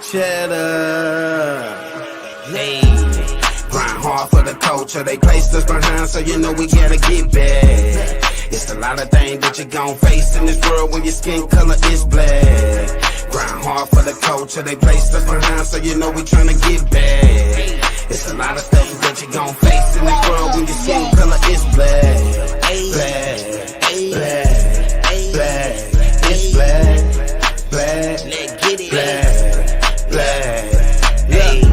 Cheddar, hey, grind hard for the culture. They placed us behind, so you know we gotta get back. It's a lot of things that you gon' face in this world when your skin color is black. Grind hard for the culture. They placed us behind, so you know we tryna get back. It's a lot of stuff that you gon' face in this world when your skin color is black. Black, black, black, it's black, black, black.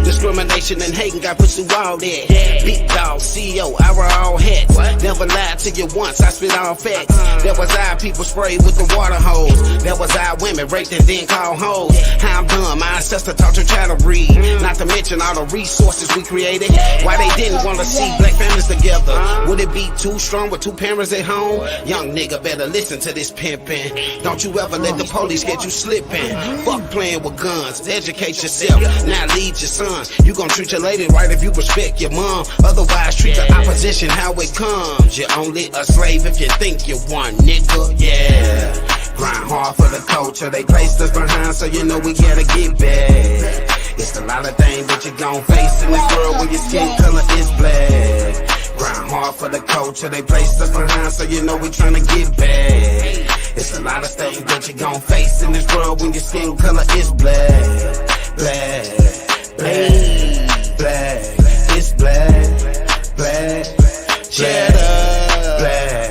Discrimination and hating got put through all that. Big dog, CEO, I wear all hats. Never lied to you once, I spit all facts. That was our people sprayed with the water hose. That was our women raped and then called hoes. How I'm done, my ancestor taught you how to read. Not to mention all the resources we created. Why they didn't want to see black families together. Would it be too strong with two parents at home? Young nigga better listen to this pimpin'. Don't you ever let the police get you slipping. Fuck playing with guns, educate yourself, now lead your sons. You gon' treat your lady right if you respect your mom. Otherwise, treat the opposition how it comes. You're only a slave if you think you one, nigga. Yeah. Grind hard for the culture. They placed us behind, so you know we gotta get back. It's a lot of things that you gon' face in this world when your skin color is black. Grind hard for the culture. They placed us behind, so you know we tryna get back. It's a lot of stuff that you gon' face in this world when your skin color is black. Black. Black, black, it's black, black, cheddar, black.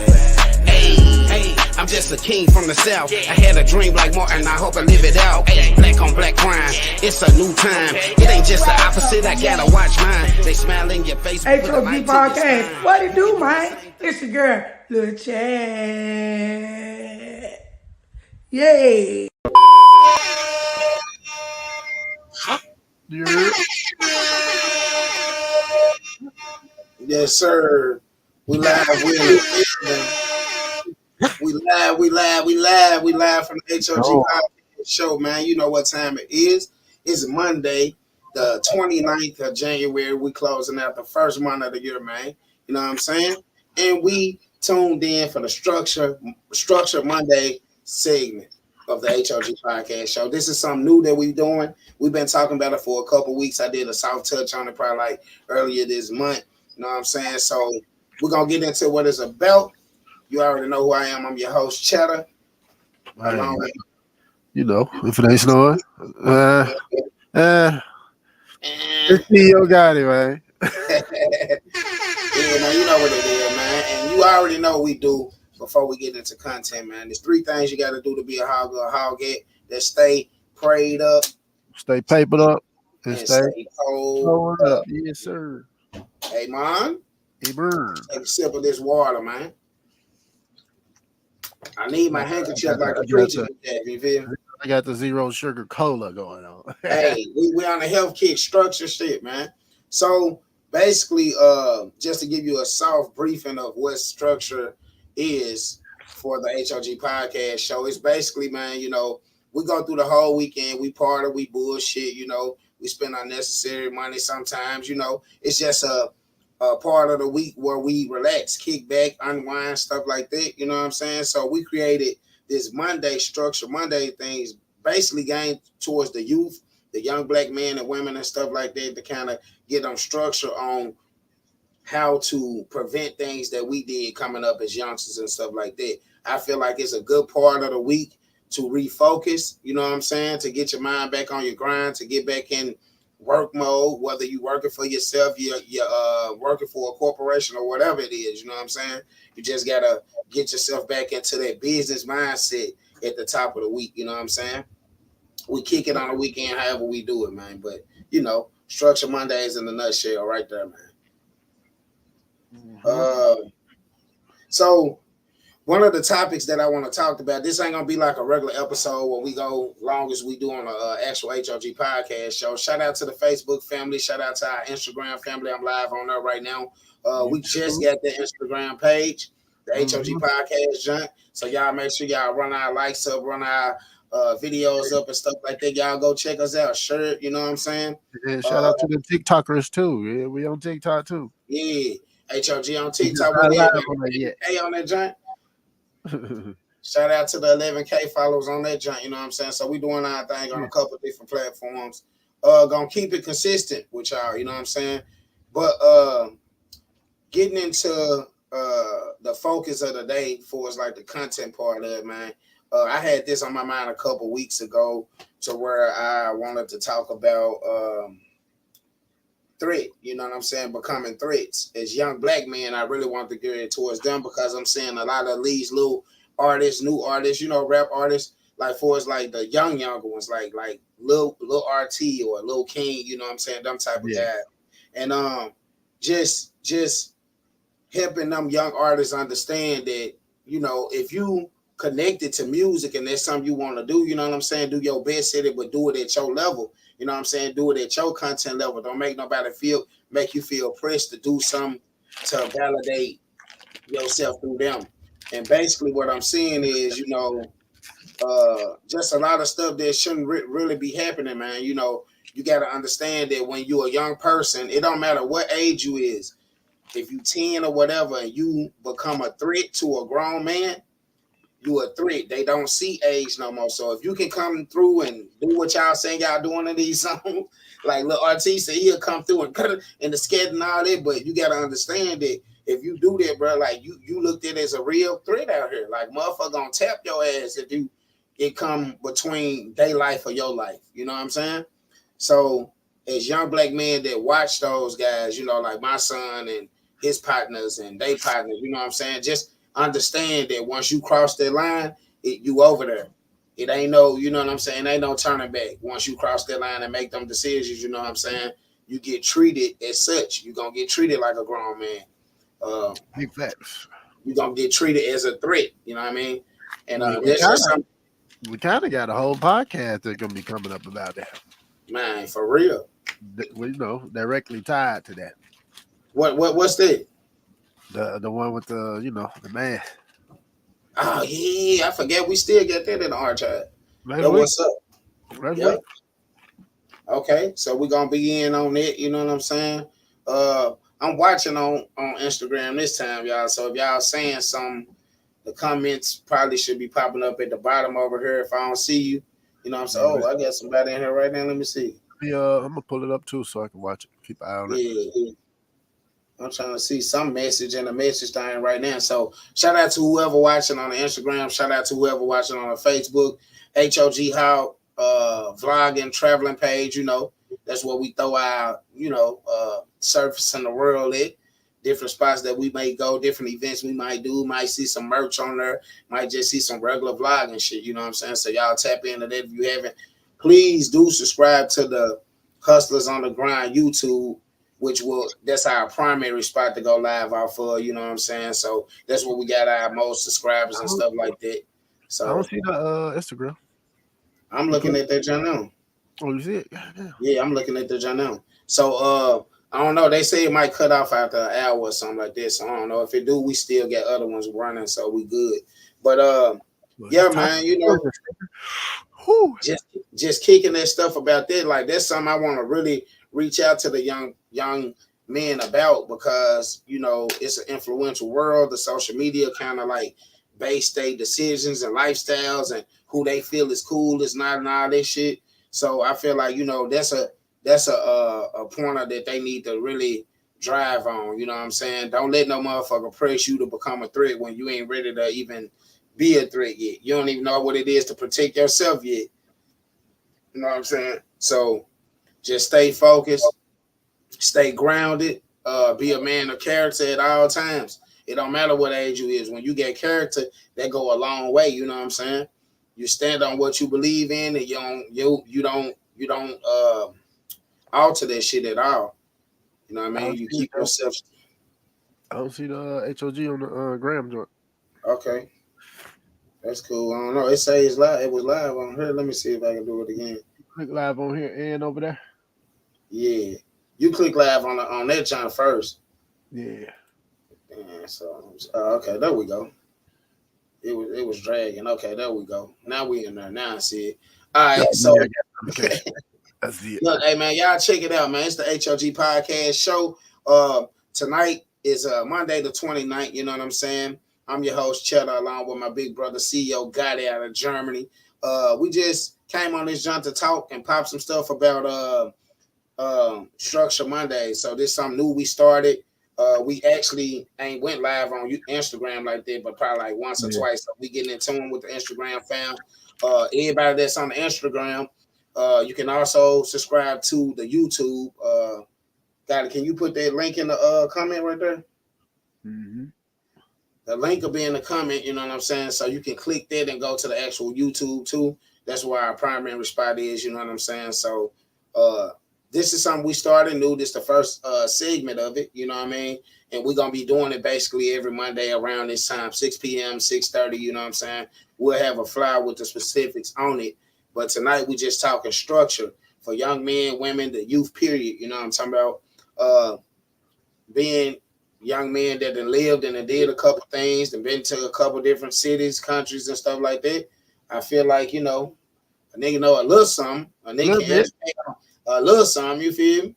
Hey, I'm just a king from the south. I had a dream like Martin, I hope I live it out. Hey, black on black crime, it's a new time. It ain't just the opposite, I gotta watch mine. They smile in your face. H.O.G Podcast, what it do, man? It's your girl, Lil Chad. Yay. Yes, sir. We live. We live from the H.O.G Podcast Show, man. You know what time it is. It's Monday, the 29th of January. We closing out the first month of the year, man. You know what I'm saying? And we tuned in for the Structure Monday segment of the H.O.G Podcast Show. This is something new that we're doing. We've been talking about it for a couple weeks. I did a soft touch on it probably like earlier this month. You know what I'm saying? So we're going to get into what it's about. You already know who I am. I'm your host, Cheddar. You know, if it ain't snowing. It's CEO Gatti, man. Yeah, man, you know what it is, man. And you already know what we do. Before we get into content, man, there's three things you got to do to be a hog or a hoggette. That stay prayed up, stay papered up, and stay cold up. Yes, sir. Hey, man. Hey, bird. Take a sip of this water, man. I need my handkerchief like a preacher. You feel me? I got the zero sugar cola going on. Hey, we on a health kick structure shit, man. So basically, just to give you a soft briefing of what structure is for the H.O.G Podcast Show. It's basically, man, you know, we go through the whole weekend. We party, we bullshit, you know. We spend unnecessary money sometimes, you know. It's just a part of the week where we relax, kick back, unwind, stuff like that. You know what I'm saying? So we created this Monday structure, Monday things, basically aimed towards the youth, the young black men and women and stuff like that, to kind of get them structure on how to prevent things that we did coming up as youngsters and stuff like that. I feel like it's a good part of the week to refocus, you know what I'm saying, to get your mind back on your grind, to get back in work mode, whether you're working for yourself, you're working for a corporation or whatever it is, you know what I'm saying? You just got to get yourself back into that business mindset at the top of the week, you know what I'm saying? We kick it on the weekend however we do it, man. But, you know, Structure Mondays in a nutshell right there, man. So one of the topics that I want to talk about, this ain't gonna be like a regular episode where we go long as we do on the actual H.O.G Podcast Show. Shout out to the Facebook family, shout out to our Instagram family. I'm live on there right now. We just got the Instagram page, the H.O.G Podcast Junk. So y'all make sure y'all run our likes up, run our videos up and stuff like that. Y'all go check us out. Sure, you know what I'm saying? Yeah, shout out to the TikTokers too. Yeah, we on TikTok too. Yeah. H.O.G on TikTok. Hey on that joint. Shout out to the 11K followers on that joint. You know what I'm saying? So we doing our thing on a couple of different platforms. Gonna keep it consistent with y'all. You know what I'm saying? But getting into the focus of the day for us, like the content part of it, man. I had this on my mind a couple weeks ago to where I wanted to talk about threat, you know what I'm saying, becoming threats. As young black men, I really want to get it towards them because I'm seeing a lot of these little artists, new artists, you know, rap artists, like for us, like the younger ones, like Lil RT or Lil King, you know what I'm saying, them type of guys. And just helping them young artists understand that, you know, if you connected to music and that's something you want to do, you know what I'm saying, do your best at it, but do it at your level. You know what I'm saying? Do it at your content level. Don't make nobody make you feel pressed to do something to validate yourself through them. And basically what I'm seeing is, you know, just a lot of stuff that shouldn't really be happening, man. You know, you got to understand that when you're a young person, it don't matter what age you is. If you 10 or whatever and you become a threat to a grown man, you a threat. They don't see age no more. So if you can come through and do what y'all saying y'all doing in these songs, like Lil RT said, he'll come through and the sked and all that. But you gotta understand that if you do that, bro, like you looked at it as a real threat out here. Like motherfucker gonna tap your ass if it come between their life or your life. You know what I'm saying? So as young black men that watch those guys, you know, like my son and his partners and they partners, you know what I'm saying? Just understand that once you cross that line, you over there. It ain't no, you know what I'm saying? Ain't no turning back. Once you cross that line and make them decisions, you know what I'm saying? You get treated as such. You're going to get treated like a grown man. Big facts. You're going to get treated as a threat. You know what I mean? And we kind of got a whole podcast that's going to be coming up about that. Man, for real. You know, directly tied to that. What's that? The one with the, you know, the man. Oh, yeah. I forget we still get that in the archive. What's up? Yep. Okay. So we're going to be in on it. You know what I'm saying? I'm watching on Instagram this time, y'all. So if y'all saying something, the comments probably should be popping up at the bottom over here. If I don't see you, you know what I'm saying? Oh, I got somebody in here right now. Let me see. Yeah, I'm going to pull it up too so I can watch it. Keep an eye on it. Yeah. I'm trying to see some message in the message thing right now. So shout out to whoever watching on the Instagram. Shout out to whoever watching on the Facebook. H.O.G vlogging, traveling page. You know, that's where we throw our, you know, surface in the world at. Different spots that we may go, different events we might do. Might see some merch on there. Might just see some regular vlogging shit. You know what I'm saying? So y'all tap into that if you haven't. Please do subscribe to the Hustlers on the Grind YouTube, that's our primary spot to go live off of, you know what I'm saying? So that's where we got our most subscribers and stuff like that. So I don't see the Instagram. I'm looking at that channel. Oh, you see it? Yeah, I'm looking at the channel. So I don't know. They say it might cut off after an hour or something like this. So I don't know. If it do, we still get other ones running, so we good. But yeah, man, you know, just kicking that stuff about that, like that's something I want to really reach out to the young men about, because you know it's an influential world. The social media kind of like base their decisions and lifestyles and who they feel is cool, is not, and all that shit. So I feel like, you know, that's a pointer that they need to really drive on. You know what I'm saying? Don't let no motherfucker press you to become a threat when you ain't ready to even be a threat yet. You don't even know what it is to protect yourself yet. You know what I'm saying? So just stay focused, stay grounded, be a man of character at all times. It don't matter what age you is. When you get character, that go a long way. You know what I'm saying? You stand on what you believe in, and you don't alter that shit at all. You know what I mean? You keep yourself. I don't see the H.O.G on the gram joint. Okay, that's cool. I don't know. It says live. It was live on here. Let me see if I can do it again. Click live on here and over there. Yeah, you click live on that channel first. Yeah. So okay, there we go. It was dragging. Okay, there we go. Now we in there. Now I see it. All right, so okay. That's it. Look, hey man, y'all check it out, man. It's the H.O.G Podcast Show. Tonight is Monday the 29th. You know what I'm saying? I'm your host, Cheddar, along with my big brother, CEO Gatti out of Germany. We just came on this jump to talk and pop some stuff about Structure Monday. So this is something new we started. We actually ain't went live on Instagram like that, but probably like once or twice. So we getting in tune with the Instagram fam. Everybody that's on the Instagram, you can also subscribe to the YouTube. Got it? Can you put that link in the comment right there? Mm-hmm. The link will be in the comment, you know what I'm saying? So you can click that and go to the actual YouTube too. That's where our primary spot is, you know what I'm saying? So this is something we started new. This is the first segment of it, you know what I mean? And we're going to be doing it basically every Monday around this time, 6 p.m., 6:30, you know what I'm saying? We'll have a flyer with the specifics on it. But tonight we just talking structure for young men, women, the youth period, you know what I'm talking about? Being young men that done lived and did a couple things and been to a couple different cities, countries, and stuff like that. I feel like, you know, a nigga know a little something. A nigga can educate a little something, you feel me?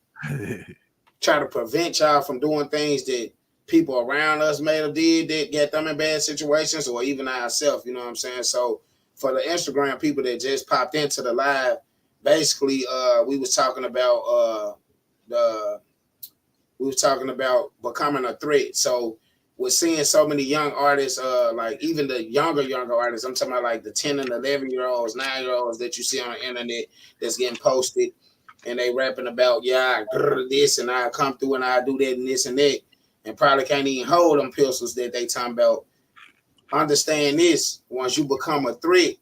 Try to prevent y'all from doing things that people around us may have did that get them in bad situations, or even ourselves, you know what I'm saying? So for the Instagram people that just popped into the live, basically we was talking about becoming a threat. So we're seeing so many young artists, like even the younger artists. I'm talking about like the 10 and 11-year-olds, 9-year-olds that you see on the internet that's getting posted, and they rapping about, I this and I come through and I do that and this and that, and probably can't even hold them pistols that they talking about. Understand this: once you become a threat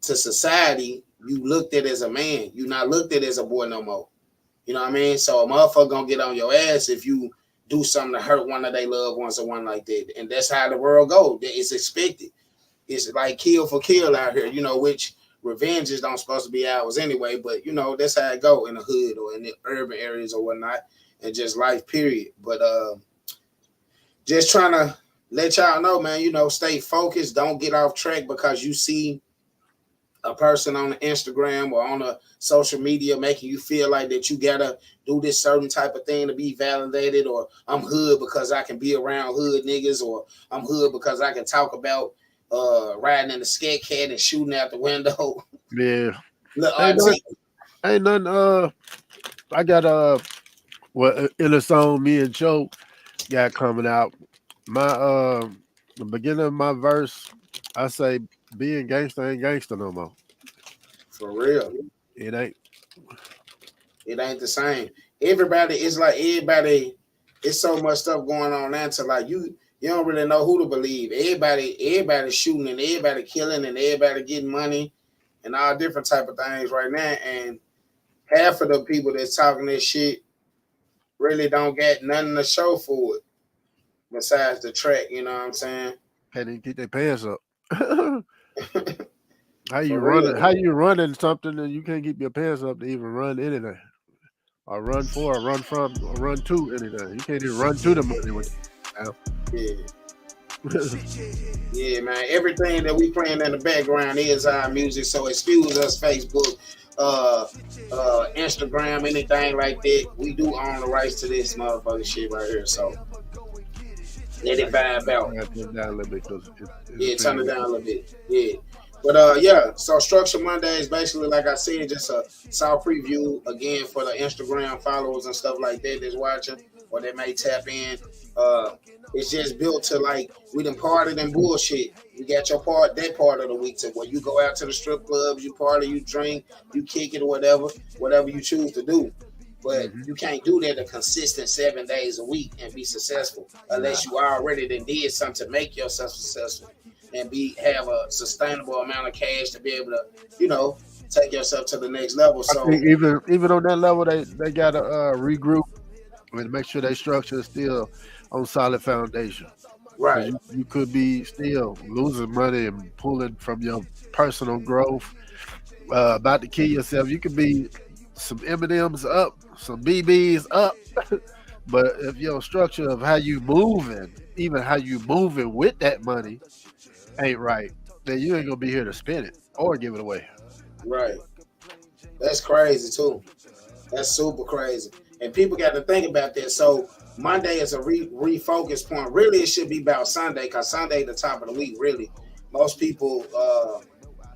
to society, you looked at as a man. You're not looked at as a boy no more. You know what I mean? So a motherfucker gonna get on your ass if you do something to hurt one of their loved ones or one like that. And that's how the world goes. It's expected. It's like kill for kill out here, you know, which revenges don't supposed to be ours anyway. But, you know, that's how it go in the hood or in the urban areas or whatnot, and just life, period. But just trying to let y'all know, man, you know, stay focused. Don't get off track because you see a person on the Instagram or on a social media making you feel like that you gotta do this certain type of thing to be validated, or I'm hood because I can be around hood niggas, or I'm hood because I can talk about riding in the scat cat and shooting out the window. Yeah. Look, ain't nothing I got in a song me and Joe got coming out. My the beginning of my verse, I say being gangster ain't gangster no more. For real. It ain't the same. Everybody, it's so much stuff going on now to like you don't really know who to believe. Everybody shooting and everybody killing and everybody getting money and all different type of things right now. And half of the people that's talking this shit really don't get nothing to show for it besides the track, you know what I'm saying? Can't even keep their pants up. How you running something and you can't keep your pants up to even run anything? Or run for, or run from, or run to anything. You can't even run to the money with Yeah, man. Everything that we playing in the background is our music. So excuse us, Facebook, Instagram, anything like that. We do own the rights to this motherfucking shit right here. So let it vibe out. Turn it down a little bit. Turn it down a little bit. Yeah. But so Structure Monday is basically, like I said, just a soft preview again for the Instagram followers and stuff like that that's watching or that may tap in. It's just built to like we done partied and bullshit. You got your that part of the week to where you go out to the strip clubs, you party, you drink, you kick it or whatever you choose to do. But you can't do that a consistent 7 days a week and be successful unless you already did something to make yourself successful and have a sustainable amount of cash to be able to, you know, take yourself to the next level. So I think even on that level, they gotta regroup and make sure their structure is still on solid foundation. Right. You could be still losing money and pulling from your personal growth, about to kill yourself. You could be some M&Ms up, some BBs up, but if your structure of how you moving, even how you moving with that money ain't right, then you ain't gonna be here to spend it or give it away. Right. That's crazy too. That's super crazy. And people got to think about that. So Monday is a refocus point. Really, it should be about Sunday, because Sunday the top of the week. Really, most people,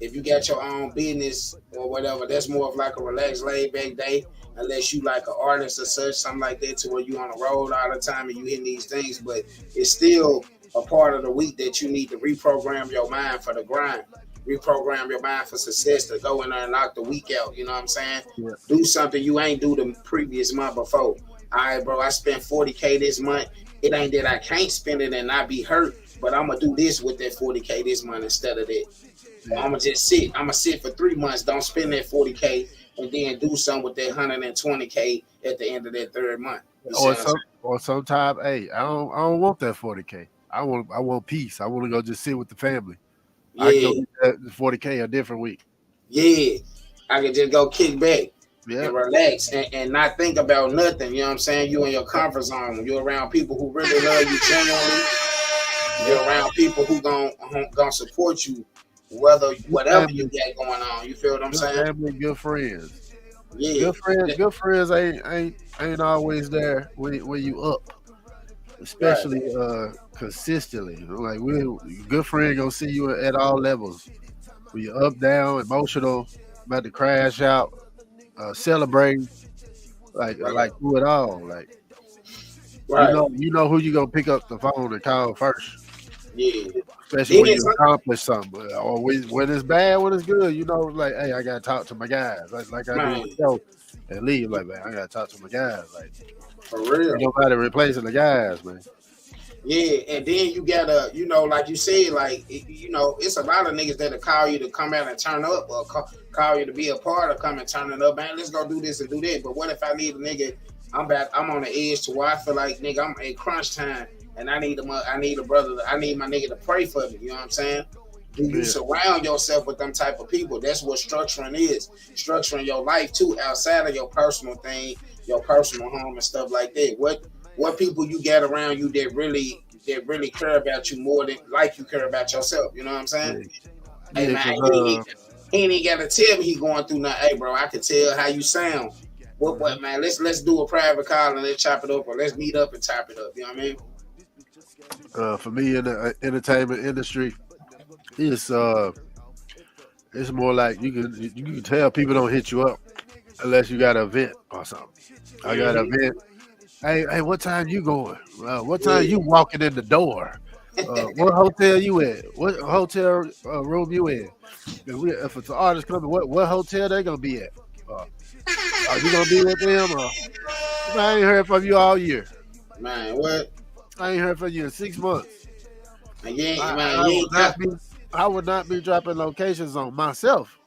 if you got your own business or whatever, that's more of like a relaxed, laid back day. Unless you like an artist or such, something like that, to where you on the road all the time and you hitting these things, but it's still a part of the week that you need to reprogram your mind for the grind, reprogram your mind for success, to go in there and knock the week out. You know what I'm saying? Yeah. Do something you ain't do the previous month before. All right, bro, I spent 40K this month. It ain't that I can't spend it and not be hurt, but I'm gonna do this with that 40K this month instead of that. Yeah. I'm gonna just sit. I'm gonna sit for 3 months. Don't spend that 40K, and then do something with that 120K at the end of that third month. Or sometimes, hey, I don't want that 40K. I want peace. I want to go just sit with the family. Yeah. I can go get that 40K a different week. Yeah, I can just go kick back. Yeah. And relax and not think about nothing. You know what I'm saying? You in your comfort zone. You're around people who really love you genuinely. You're around people who gonna support you, whatever you got going on. You feel what I'm saying? Family, good friends. Yeah. Good friends ain't always there when you up. Especially consistently. Like good friend gonna see you at all levels. When you're up, down, emotional, about to crash out. Celebrating, like do it all, like you know who you gonna pick up the phone and call first. Yeah, especially when you accomplish something, or when it's bad, when it's good. You know, like, hey, I gotta talk to my guys, like I do with the show, and leave. Like, man, I gotta talk to my guys, like for real. Nobody replacing the guys, man. Yeah, and then you gotta, like you said, like, it's a lot of niggas that'll call you to come out and turn up, or call you to be a part of coming turning up. Man, let's go do this and do that. But what if I need a nigga? I'm on the edge to where I feel like, nigga, I'm at crunch time, and I need a brother. I need my nigga to pray for me. You know what I'm saying? Do you surround yourself with them type of people? That's what structuring is. Structuring your life too, outside of your personal thing, your personal home and stuff like that. What people you got around you that really care about you more than like you care about yourself? You know what I'm saying? Yeah. Hey man, he ain't got to tell me he going through nothing. Hey bro, I can tell how you sound. What man? Let's do a private call and let's chop it up, or let's meet up and chop it up. You know what I mean? For me in the entertainment industry, it's more like you can tell people don't hit you up unless you got an event or something. I got an event. Hey, what time you going? What time you walking in the door? What hotel you in? What hotel room you in? If it's an artist coming, what hotel they gonna be at? Are you gonna be with them? I ain't heard from you all year. Man, what? I ain't heard from you in 6 months. I would not be dropping locations on myself.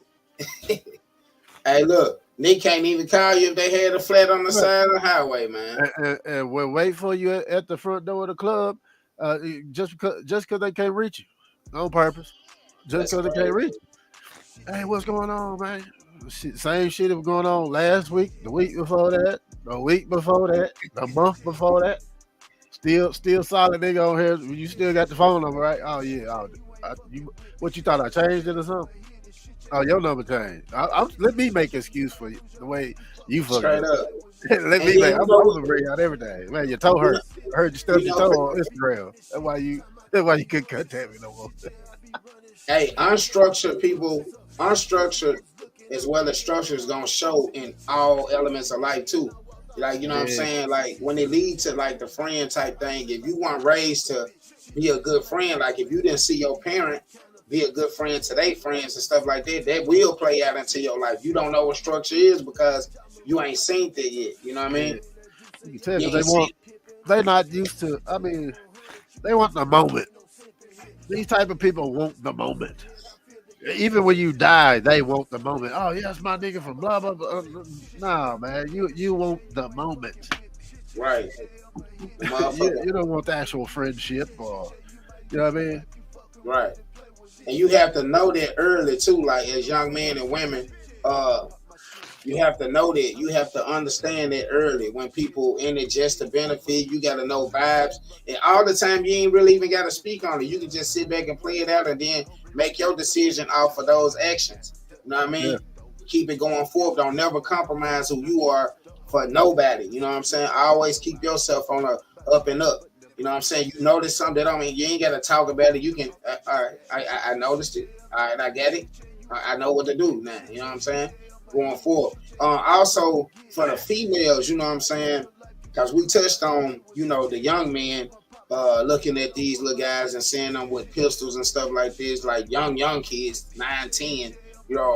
Hey, look. They can't even call you if they had a flat on the side of the highway, man. And we'll wait for you at the front door of the club, just because they can't reach you on purpose. Just because they can't reach you. Hey, what's going on, man? Same shit that was going on last week, the week before that, the week before that, the month before that. Still solid nigga on here. You still got the phone number, right? Oh yeah. What you thought I changed it or something? Oh, your number changed. Let me make an excuse for you the way you fucking straight up. Let me make. I'm gonna bring out everything. Man, your toe hurt. I heard you stubbed your toe on Instagram. That's why you couldn't contact me no more. Hey, unstructured people, unstructured as well as structure is gonna show in all elements of life too. Like, you know what I'm saying? Like when it leads to like the friend type thing, if you weren't raised to be a good friend, like if you didn't see your parent be a good friend to their friends and stuff like that, that will play out into your life. You don't know what structure is because you ain't seen that yet. You know what I mean? You can tell they're not used to, I mean, they want the moment. These type of people want the moment. Even when you die, they want the moment. Oh, yeah, that's my nigga from blah, blah, blah. Nah, man, you want the moment. Right. You don't want the actual friendship or, you know what I mean? Right. And you have to know that early too, like as young men and women, you have to know that. You have to understand that early when people in it just to benefit. You got to know vibes, and all the time you ain't really even got to speak on it. You can just sit back and play it out, and then make your decision off of those actions. You know what I mean? Yeah. Keep it going forward. Don't never compromise who you are for nobody. You know what I'm saying? Always keep yourself on a up and up. You know what I'm saying? You notice something that you ain't gotta talk about it. You can all right, I noticed it. All right, I get it. I know what to do now. You know what I'm saying? Going forward. Also for the females, you know what I'm saying? Because we touched on, the young men looking at these little guys and seeing them with pistols and stuff like this, like young kids, 9, 10,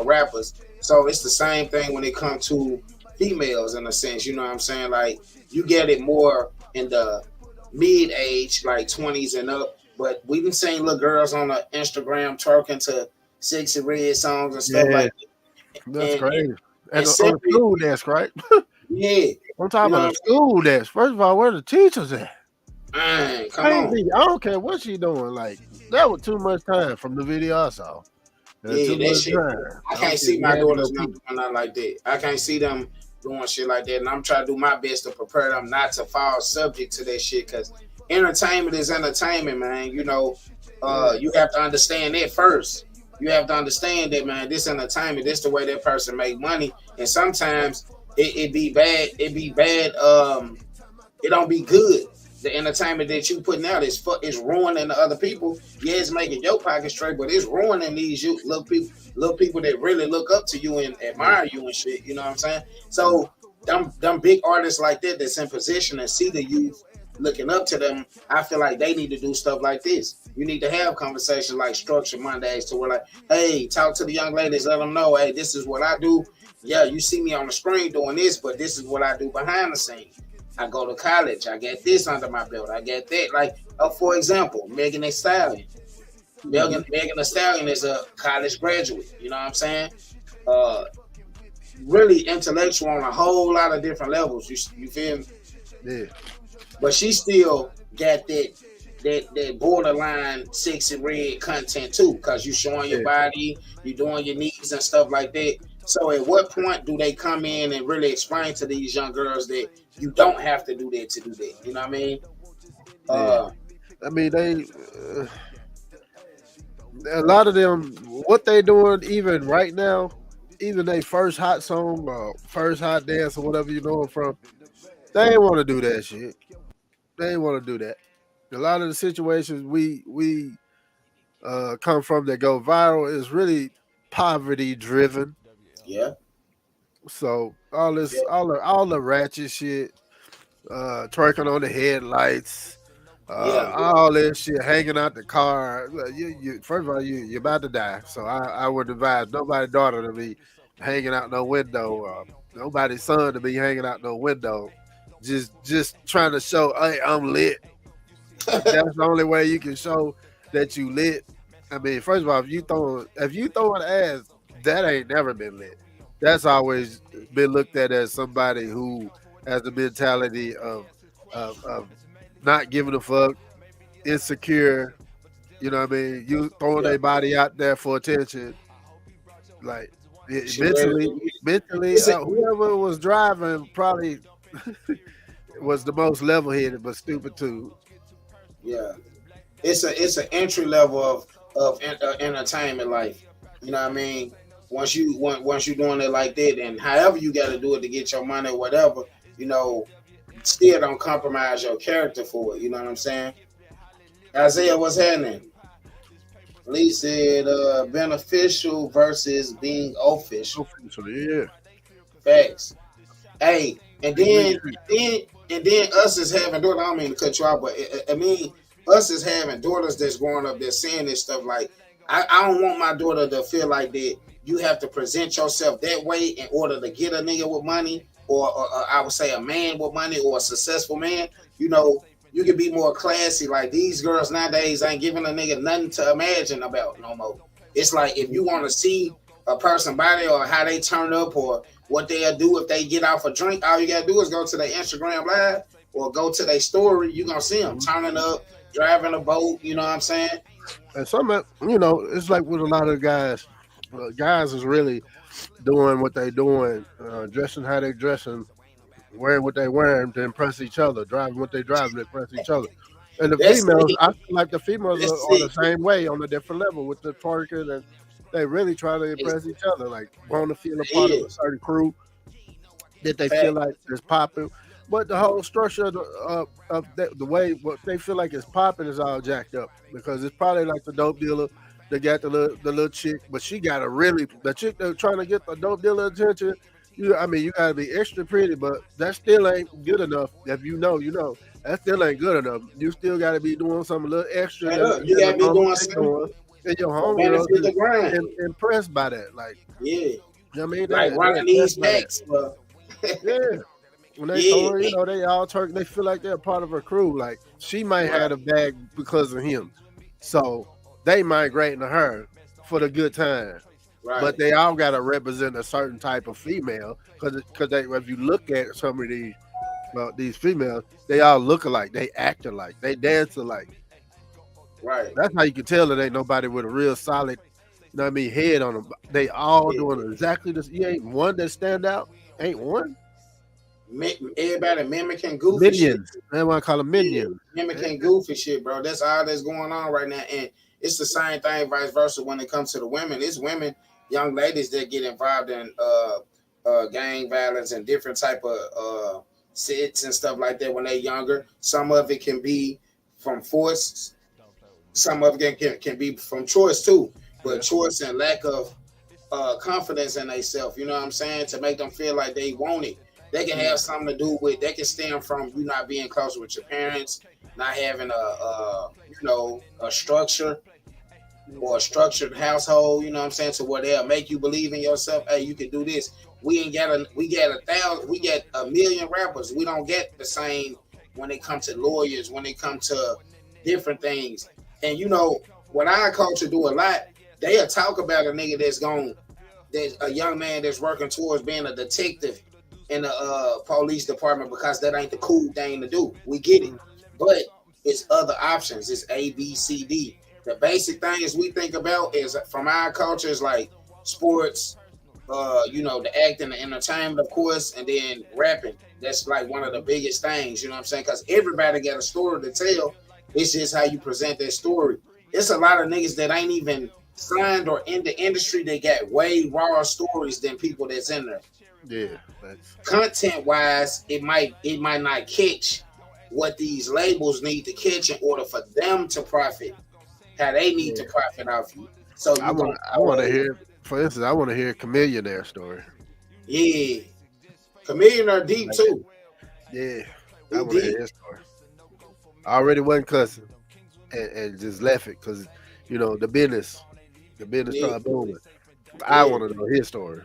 rappers. So it's the same thing when it comes to females in a sense, you know what I'm saying? Like you get it more in the mid-age, like 20s and up, but we've been seeing little girls on the Instagram twerking to Sexy Red songs and stuff like that. That's crazy. And simply, on the school desk, right? Yeah. I'm talking about the school desk. First of all, where the teachers at? Come on. I don't care what she doing. Like, that was too much time from the video I saw. That shit. I can't see my daughters doing nothing like that. I can't see them doing shit like that. And I'm trying to do my best to prepare them not to fall subject to that shit, because entertainment is entertainment, man. You have to understand that first. You have to understand that, man, this entertainment, this the way that person make money. And sometimes it be bad. It be bad. It don't be good. The entertainment that you putting out is ruining the other people. Yeah, it's making your pocket straight, but it's ruining these little people that really look up to you and admire you and shit. You know what I'm saying? So them big artists like that's in position and see the youth looking up to them, I feel like they need to do stuff like this. You need to have conversations like Structure Mondays to where, like, hey, talk to the young ladies, let them know, hey, this is what I do. Yeah, you see me on the screen doing this, but this is what I do behind the scenes. I go to college. I get this under my belt. I get that. Like, for example, Megan Thee Stallion. Megan Thee Stallion is a college graduate. You know what I'm saying? Really intellectual on a whole lot of different levels. You feel me? Yeah. But she still got that borderline Sexy Red content too, because you showing your body, you doing your knees and stuff like that. So at what point do they come in and really explain to these young girls that you don't have to do that to do that? You know what I mean? I mean, a lot of them, what they doing even right now, even they first hot song or first hot dance or whatever you know them from, they ain't want to do that shit. They ain't want to do that. A lot of the situations we come from that go viral is really poverty driven. Yeah. So all the ratchet shit, twerking on the headlights, all this shit, hanging out the car. You first of all, you're about to die. So I would advise nobody's daughter to be hanging out no window, nobody's son to be hanging out no window. Just trying to show, hey, I'm lit. That's the only way you can show that you lit. I mean, first of all, if you throwing ass, that ain't never been lit. That's always been looked at as somebody who has the mentality of not giving a fuck, insecure. You know what I mean? You throwing their body out there for attention. Like mentally, whoever was driving probably was the most level-headed, but stupid too. Yeah, it's an entry level of entertainment life. You know what I mean? Once you doing it like that, and however you got to do it to get your money or whatever, still don't compromise your character for it. You know what I'm saying? Isaiah, what's happening? Lee said beneficial versus being official. Yeah. Facts. Hey, and then us as having daughters, I don't mean to cut you off, but I mean us as having daughters that's growing up, that's saying this stuff, like I don't want my daughter to feel like that you have to present yourself that way in order to get a nigga with money, or I would say a man with money, or a successful man. You can be more classy. Like, these girls nowadays ain't giving a nigga nothing to imagine about no more. It's like, if you want to see a person body or how they turn up or what they'll do if they get off a drink, all you gotta do is go to their Instagram live or go to their story. You gonna see them turning up, driving a boat. You know what I'm saying? And some, it's like with a lot of guys. Guys is really doing what they doing, dressing how they dressing, wearing what they wearing to impress each other, driving what they driving to impress each other. And the females, I feel like the females are the same way on a different level with the twerking, and they really try to impress each other, like want to feel a part of a certain crew. that they feel Fact. like is popping. But the whole structure the way what they feel like is popping is all jacked up because it's probably like the dope dealer that got the little chick, but she got a really the chick that's trying to get the dope dealer attention. I mean, you gotta be extra pretty, but that still ain't good enough. If you know, you know. That still ain't good enough. You still gotta be doing something a little extra Straight than, up. You than the gotta be normal doing thing something doing. And your for homegirls benefit is the grind. impressed by that. Like, Yeah. you know what I mean? Like They're running these impressed by that. packs, bro. Yeah. When they Yeah. told her, you know, they all turk. They feel like they're part of her crew. Like she might have a bag because of him, so they migrating to her for the good time. Right. But they all got to represent a certain type of female because they if you look at some of these females, they all look alike. They act alike. They dance alike. Right. That's how you can tell that ain't nobody with a real solid, you know what I mean, head on them. They all doing exactly this. You ain't one that stand out. Ain't one. Everybody mimicking goofy Minions. shit. They want to call them minions. Mimicking goofy shit, bro. That's all that's going on right now. And it's the same thing, vice versa, when it comes to the women. It's women, young ladies that get involved in gang violence and different type of sits and stuff like that when they're younger. Some of it can be from force. Some of it can be from choice too. But choice and lack of confidence in themselves, you know what I'm saying? To make them feel like they want it. They can have something to do with. They can stem from you not being close with your parents, not having a structure or a structured household. You know what I'm saying? To where they'll make you believe in yourself. Hey, you can do this. We got 1,000. We get 1 million rappers. We don't get the same when it comes to lawyers. When it comes to different things. And you know what our culture do a lot. They'll talk about a nigga there's a young man that's working towards being a detective in the police department because that ain't the cool thing to do. We get it. But it's other options. It's A, B, C, D. The basic things we think about is from our culture is like sports, the acting, the entertainment, of course, and then rapping. That's like one of the biggest things, you know what I'm saying? Because everybody got a story to tell. It's just how you present that story. It's a lot of niggas that ain't even signed or in the industry. They got way rawer stories than people that's in there. Yeah. Content wise, it might not catch what these labels need to catch in order for them to profit. How they need to profit off you. So I want to hear, for instance, I want to hear Chameleon their story. Yeah, Chameleon are deep too. Yeah, I want to hear his story. I already wasn't cussing and just left it because the business started booming. I want to know his story.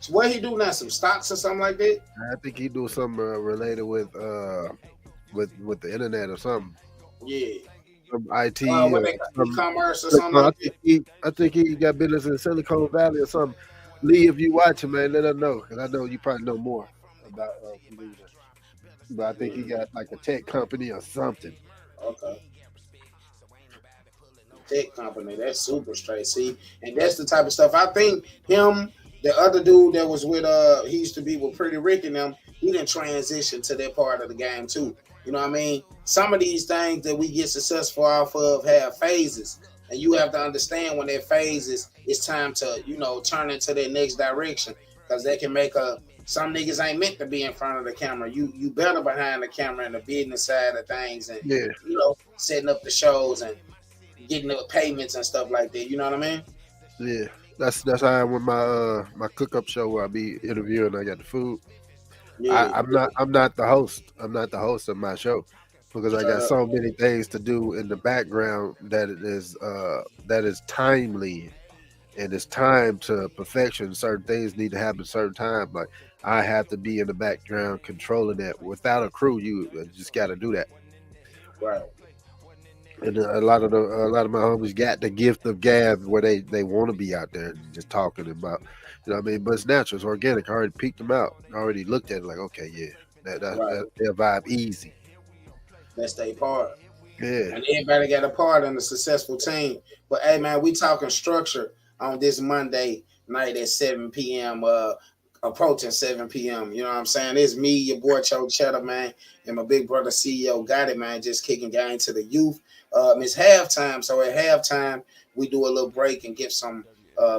So what he do now? Some stocks or something like that? I think he do something related with the internet or something. Yeah. Some IT e-commerce or something like that. I think he got business in Silicon Valley or something. Lee, if you watching, man, let us know because I know you probably know more about but I think he got like a tech company or something. Okay. Tech company, that's super straight. See, and that's the type of stuff. I think him, the other dude that was with he used to be with Pretty Rick and them, he didn't transition to that part of the game too. You know what I mean? Some of these things that we get successful off of have phases. And you have to understand when that phase is, it's time to, turn into their next direction. Because they can make some niggas ain't meant to be in front of the camera. You better behind the camera and the business side of things and setting up the shows and getting the payments and stuff like that. You know what I mean? Yeah. That's how I am with my cook up show where I be interviewing. I got the food. Yeah. I'm not the host. I'm not the host of my show because I got so many things to do in the background that is timely and it's time to perfection. Certain things need to happen certain time. Like I have to be in the background controlling that. Without a crew, you just got to do that. Right. And a lot of my homies got the gift of gab where they want to be out there and just talking about, you know what I mean? But it's natural, it's organic. I already peeked them out. I already looked at it like, okay, yeah, they'll vibe easy. That's their part. Yeah. And everybody got a part in a successful team. But hey man, we talking structure on this Monday night at 7 p.m. Approaching 7 p.m. You know what I'm saying? It's me, your boy Cho Cheddar, man, and my big brother CEO Gatti, man, just kicking game to the youth. It's halftime, so at halftime we do a little break and give some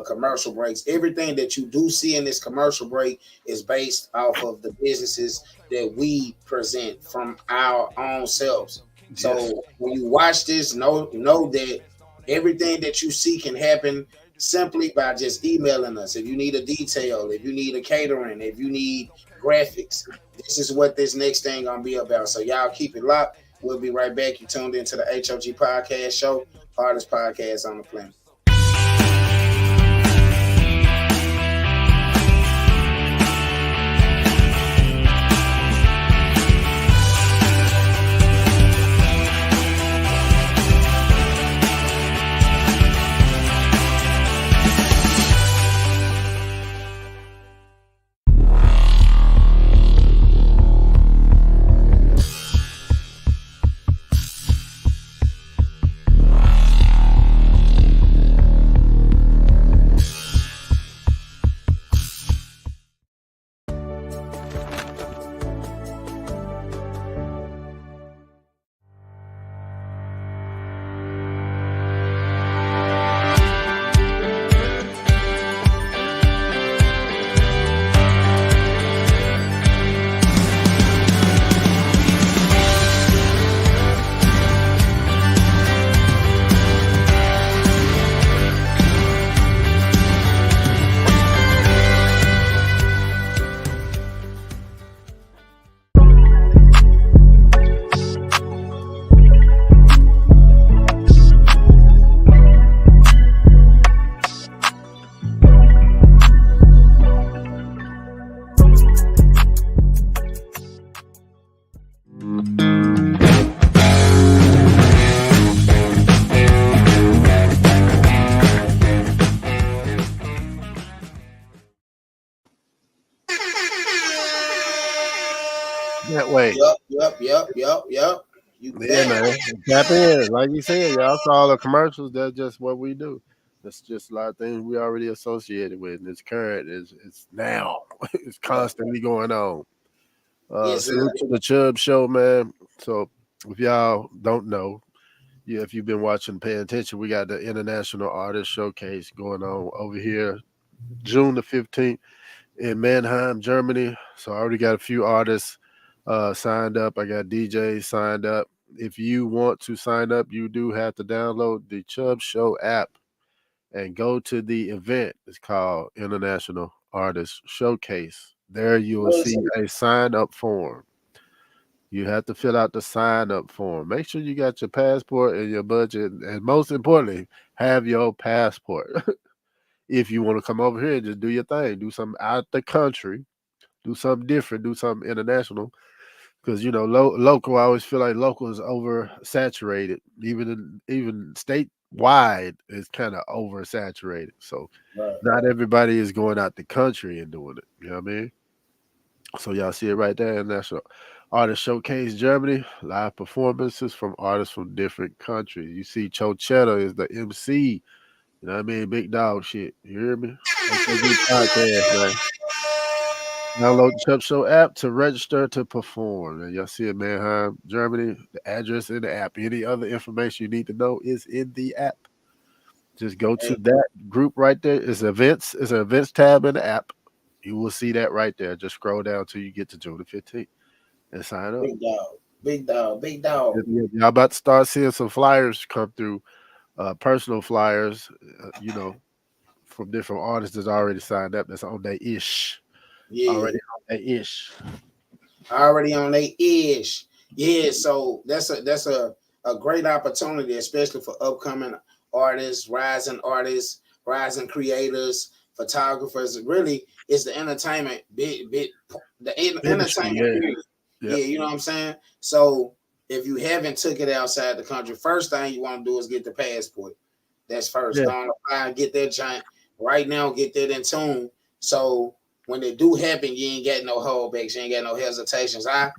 commercial breaks. Everything that you do see in this commercial break is based off of the businesses that we present from our own selves. So when you watch this, know that everything that you see can happen simply by just emailing us. If you need a detail, if you need a catering, if you need graphics, this is what this next thing gonna be about. So y'all keep it locked. We'll be right back. You tuned into the H.O.G Podcast Show, hardest podcast on the planet. That way. Yep. You man. Tap in. Like you said, y'all saw the commercials. That's just what we do. That's just a lot of things we already associated with. And it's current. It's now. It's constantly going on. Salute to the Chubb show, man. So if y'all don't know, if you've been watching, paying attention, we got the International Artist Showcase going on over here June the 15th in Mannheim, Germany. So I already got a few artists signed up. I got DJs signed up. If you want to sign up, you do have to download the Chubb Show app and go to the event. It's called International Artist Showcase. There you will see a sign up form. You have to fill out the sign up form. Make sure you got your passport and your budget. And most importantly, have your passport. If you want to come over here and just do your thing, do something out the country, do something different, do something international. Because, local, I always feel like local is oversaturated. Even statewide is kind of oversaturated. So not everybody is going out the country and doing it. You know what I mean? So y'all see it right there. National Artist Showcase Germany. Live performances from artists from different countries. You see Chochetta is the MC. You know what I mean? Big dog shit. You hear me? Podcast, man. Download the Chubb Show app to register to perform. And y'all see it, Mannheim, Germany. The address in the app. Any other information you need to know is in the app. Just go to that group right there. It's events. It's an events tab in the app. You will see that right there. Just scroll down till you get to June the 15th and sign up. Big dog. Y'all about to start seeing some flyers come through, personal flyers, from different artists that's already signed up. That's on their ish. Yeah. Already on their ish. Yeah, so that's a great opportunity, especially for upcoming artists, rising creators, photographers. Really, it's the entertainment entertainment period. Yep. Yeah, you know what I'm saying? So if you haven't took it outside the country, first thing you want to do is get the passport. That's first. Yeah. Go on, get that giant right now, get that in tune. So when they do happen, you ain't got no holdbacks, you ain't got no hesitations. I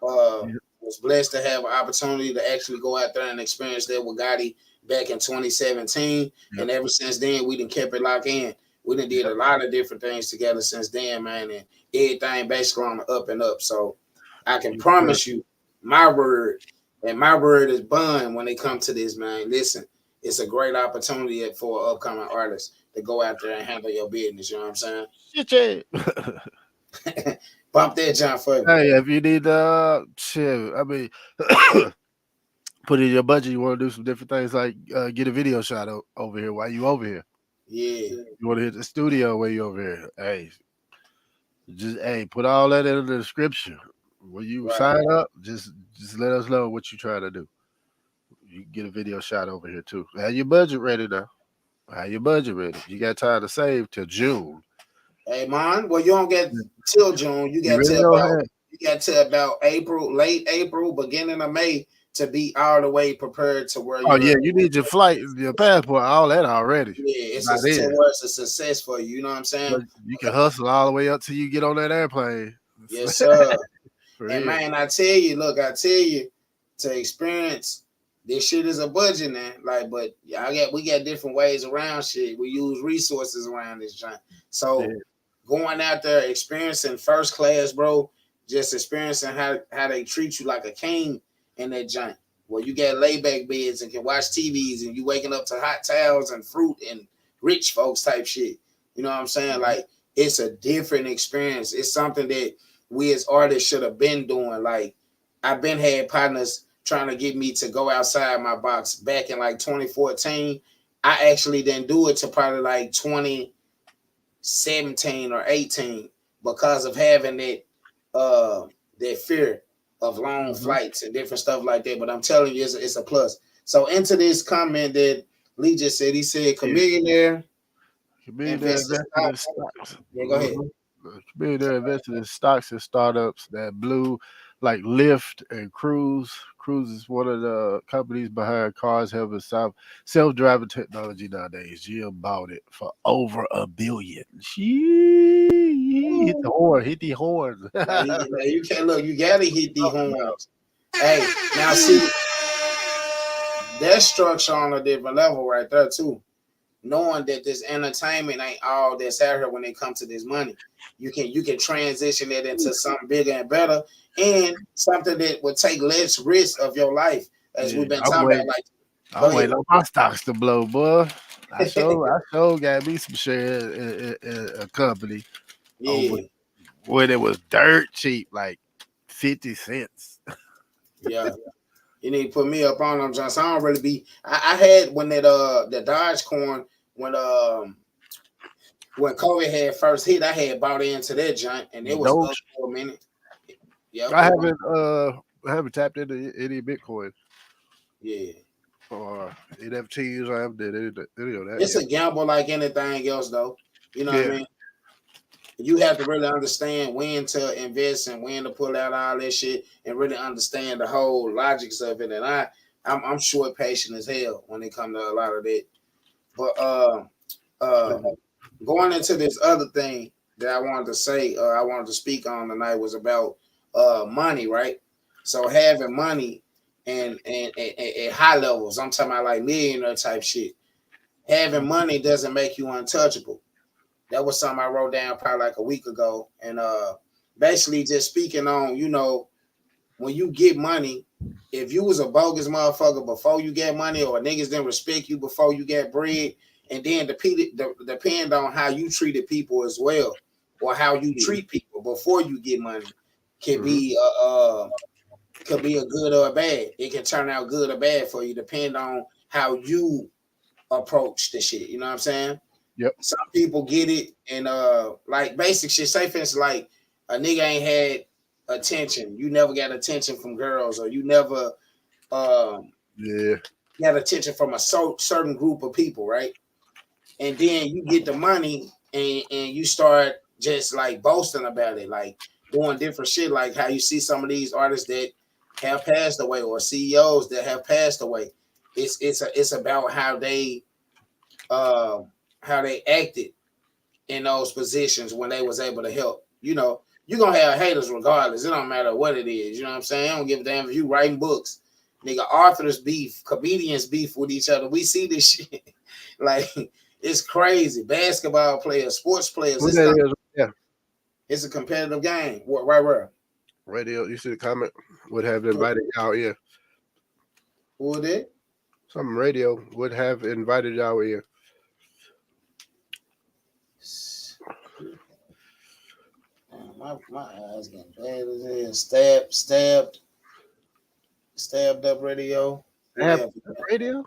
was blessed to have an opportunity to actually go out there and experience that with Gatti back in 2017. Yep. And ever since then, we done kept it locked in. We done did a lot of different things together since then, man, and everything basically on the up and up. So I can promise you my word, and my word is bond when they come to this, man. Listen, it's a great opportunity for upcoming artists to go out there and handle your business. You know what I'm saying? Shit. Bump that jump for me. Hey, if you need shit, I mean, put in your budget. You want to do some different things like get a video shot over here while you over here. Yeah. You want to hit the studio while you over here. Hey, put all that in the description. When you sign up, just let us know what you're trying to do. You can get a video shot over here too. Have your budget ready now. Have your budget ready. You got time to save till June. Hey man, well you don't get till June. You got to about April, late April, beginning of May to be all the way prepared to where. You need your flight, your passport, all that already. Yeah, it's a success for you. You know what I'm saying? But you can hustle all the way up till you get on that airplane. Yes, sir. And man, I tell you, to experience this shit is a budget now. Like, but we got different ways around shit. We use resources around this joint. So going out there, experiencing first class, bro, just experiencing how they treat you like a king in that joint. Well, you got layback beds and can watch TVs and you waking up to hot towels and fruit and rich folks type shit. You know what I'm saying? Like, it's a different experience. It's something that we as artists should have been doing. Like, I've been had partners trying to get me to go outside my box back in like 2014. I actually didn't do it till probably like 2017 or 18 because of having that fear of long flights and different stuff like that. But I'm telling you, it's a plus. So into this comment that Lee just said, he said, Chameleonaire invested in stocks. Yeah, go ahead. Chameleonaire invested in stocks and startups that blew, like Lyft and Cruise. Cruise is one of the companies behind cars having self-driving technology nowadays. GM bought it for over $1 billion. Hit the horn. You can't look. You gotta hit the horns. Hey, now see that structure on a different level right there too. Knowing that this entertainment ain't all that's out here when it comes to this money, you can transition it into something bigger and better, and something that would take less risk of your life, as we've been talking about. Like, I'm waiting on my stocks to blow, boy. I sure got me some shares in a company. Yeah. When it was dirt cheap, like 50 cents. Yeah. You need to put me up on them, John. So I don't really be. I had when the Dogecoin when COVID had first hit, I had bought into that joint, and it was up for a minute. Yeah, I haven't tapped into any Bitcoin. Yeah. Or NFTs. I haven't did any of that. It's a gamble like anything else, though. You know what I mean? You have to really understand when to invest and when to pull out all that shit and really understand the whole logics of it. And I'm short patient as hell when it comes to a lot of that. But going into this other thing that I wanted to say, I wanted to speak on tonight was about money, right? So having money and at high levels, I'm talking about like millionaire type shit. Having money doesn't make you untouchable. That was something I wrote down probably like a week ago. And basically just speaking on, you know, when you get money, if you was a bogus motherfucker before you get money, or niggas didn't respect you before you get bread, and then depend on how you treated people as well, or how you treat people before you get money, could be a good or a bad. It can turn out good or bad for you, depend on how you approach the shit. You know what I'm saying? Yep. Some people get it and like basic shit. Say for instance, like a nigga ain't had attention. You never got attention from girls, or you never got attention from a certain group of people, right? And then you get the money and you start just like boasting about it, like doing different shit, like how you see some of these artists that have passed away, or CEOs that have passed away. It's about how they acted in those positions when they was able to help. You know, you're gonna have haters regardless. It don't matter what it is. You know what I'm saying? I don't give a damn if you writing books. Nigga, authors beef, comedians beef with each other. We see this shit. Like, it's crazy. Basketball players, sports players. It's a competitive game. Right where? Radio, you see the comment? Would have invited y'all, Who did? Some radio would have invited y'all in. My eyes getting bad as hell. Stabbed up radio. Have radio?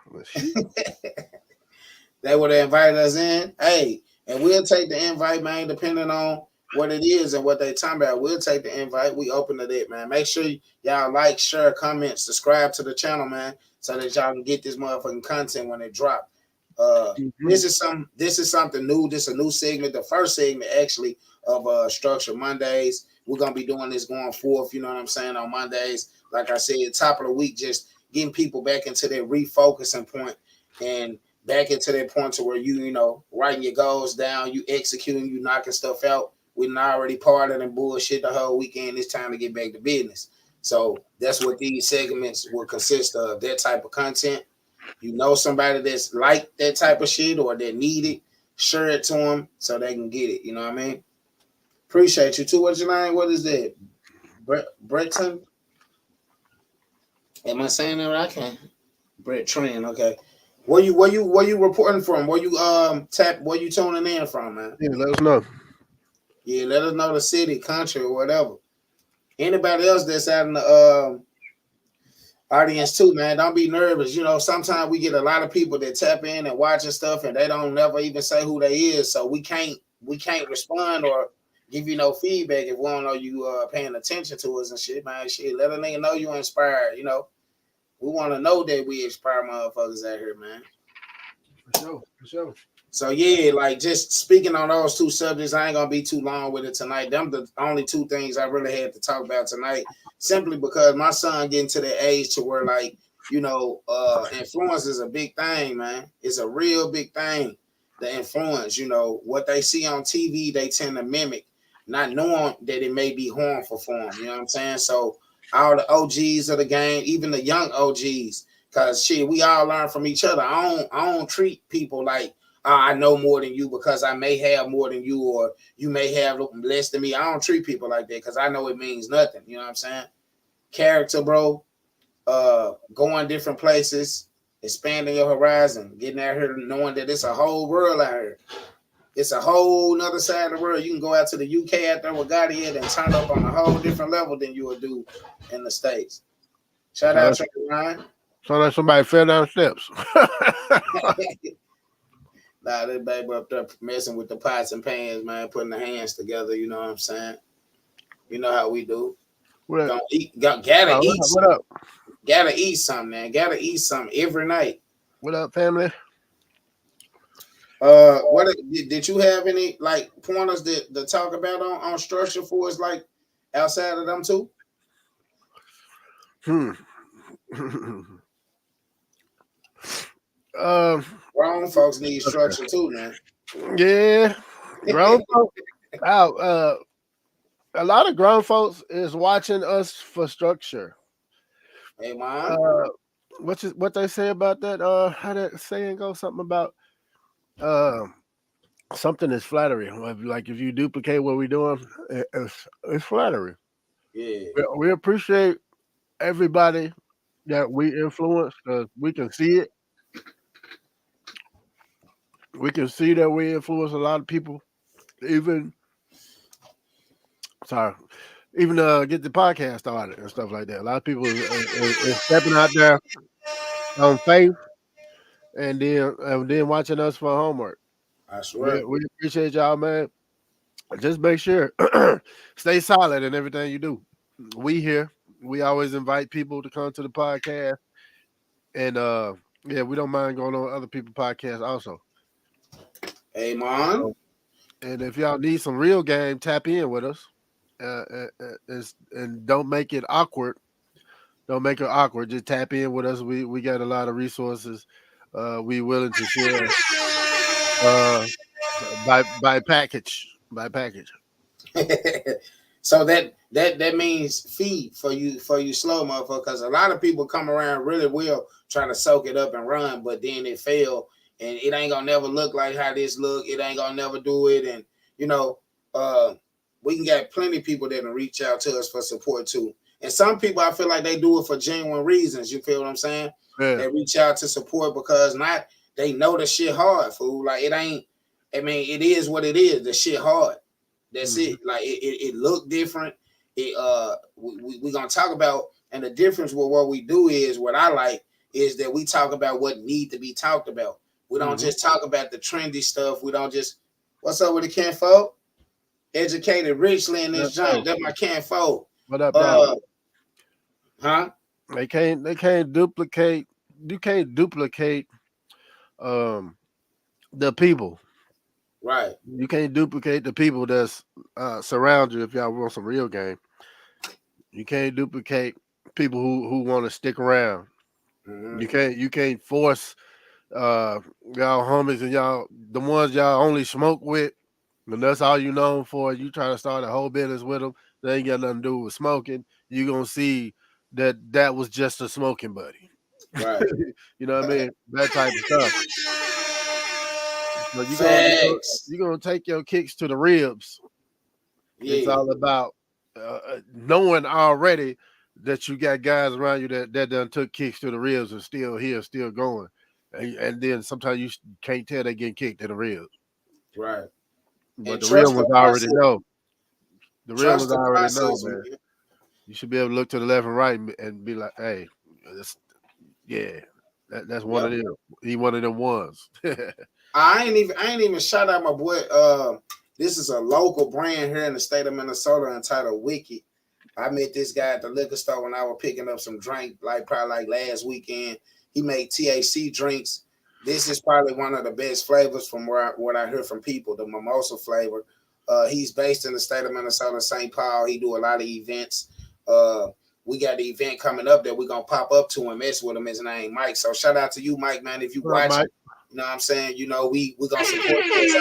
They would have invited us in. Hey, and we'll take the invite, man, depending on what it is and what they talking about. We'll take the invite. We open to that, man. Make sure y'all like, share, comment, subscribe to the channel, man, so that y'all can get this motherfucking content when it drop. This is something new. This is a new segment. The first segment actually of Structure Mondays. We're gonna be doing this going forth, you know what I'm saying, on Mondays. Like I said, top of the week, just getting people back into their refocusing point and back into that point to where you know, writing your goals down, you executing, you knocking stuff out. We're not already partying and bullshit the whole weekend. It's time to get back to business. So that's what these segments will consist of, that type of content. You know somebody that's like that type of shit or that need it, share it to them so they can get it. You know what I mean? Appreciate you too. What's your name? What is that? Breton? Am I saying that right? I can't. Brett Tran, okay. Where you reporting from? Where you tuning in from, man? Yeah, let us know. Yeah, let us know the city, country, or whatever. Anybody else that's out in the audience too, man, don't be nervous. You know, sometimes we get a lot of people that tap in and watching stuff and they don't never even say who they is. So we can't respond or give you no feedback if we don't know you paying attention to us and shit, man. Shit, let a nigga know you inspired, you know. We want to know that we inspire motherfuckers out here, man. For sure. So yeah, like just speaking on those two subjects, I ain't gonna be too long with it tonight. Them the only two things I really had to talk about tonight, simply because my son getting to the age to where, like, you know, influence is a big thing, man. It's a real big thing. The influence, you know, what they see on TV, they tend to mimic, not knowing that it may be harmful for them. You know what I'm saying? So all the OGs of the game, even the young OGs, because shit, we all learn from each other. I don't treat people like, I know more than you because I may have more than you, or you may have less than me. I don't treat people like that because I know it means nothing. You know what I'm saying? Character, bro. Going different places, expanding your horizon, getting out here knowing that it's a whole world out here. It's a whole nother side of the world. You can go out to the UK out there with Gatti and turn up on a whole different level than you would do in the States. Shout out to Ryan. So like somebody fell down steps. Nah, that baby up there messing with the pots and pans, man, putting the hands together. You know what I'm saying? You know how we do. What Gotta eat what something. up? Gotta eat something, man. Gotta eat something every night. What up, family? What did you have any like pointers to talk about on structure for us, like outside of them too? Grown folks need structure too, man. Yeah, grown folks. A lot of grown folks is watching us for structure. Hey, man. What they say about that? How that saying goes? Something about something is flattery. Like if you duplicate what we're doing, it's flattery. Yeah, we appreciate everybody that we influence because we can see it. We can see that we influence a lot of people, even get the podcast started and stuff like that. A lot of people is stepping out there on faith and then watching us for homework. I swear. We appreciate y'all, man. Just make sure stay solid in everything you do. We here. We always invite people to come to the podcast, and we don't mind going on other people's podcasts also. Hey, man. And if y'all need some real game, tap in with us. And don't make it awkward. Don't make it awkward. Just tap in with us. We got a lot of resources. We willing to share by package. So that means feed for you slow motherfucker, because a lot of people come around really well trying to soak it up and run, but then it fail and it ain't gonna never look like how this look. It ain't gonna never do it, and you know, we can get plenty of people that will reach out to us for support too. And some people, I feel like they do it for genuine reasons. You feel what I'm saying? that reach out to support because they know the shit hard, fool. Like it ain't. I mean, it is what it is. The shit hard. That's it. Like it look different. We gonna talk about, and the difference with what we do is what I like is that we talk about what need to be talked about. We don't just talk about the trendy stuff. We don't just what's up with the kinfolk? Educated richly in this joint. That's my kinfolk. What up, dog? Huh? They can't duplicate. You can't duplicate the people. Right. You can't duplicate the people that's surround you if y'all want some real game. You can't duplicate people who want to stick around. You can't force y'all homies and y'all the ones y'all only smoke with, and that's all you known for. You try to start a whole business with them, they ain't got nothing to do with smoking. You gonna see that was just a smoking buddy. Right. You know what I mean? That type of stuff. So you're gonna take your kicks to the ribs. Yeah. It's all about knowing already that you got guys around you that done took kicks to the ribs and still here, still going. And then sometimes you can't tell they getting kicked in the ribs. Right. But the real ones already know. The real ones already know, man. You should be able to look to the left and right and be like, hey, that's one of them. He one of them ones. I ain't even shout out my boy. This is a local brand here in the state of Minnesota entitled Wicked. I met this guy at the liquor store when I was picking up some drink, probably last weekend. He made THC drinks. This is probably one of the best flavors from what I heard from people, the mimosa flavor. He's based in the state of Minnesota, St. Paul. He do a lot of events. We got the event coming up that we're going to pop up to and mess with him. His name, Mike. So shout out to you, Mike, man, if you watch it. You know what I'm saying? You know, we going to support this.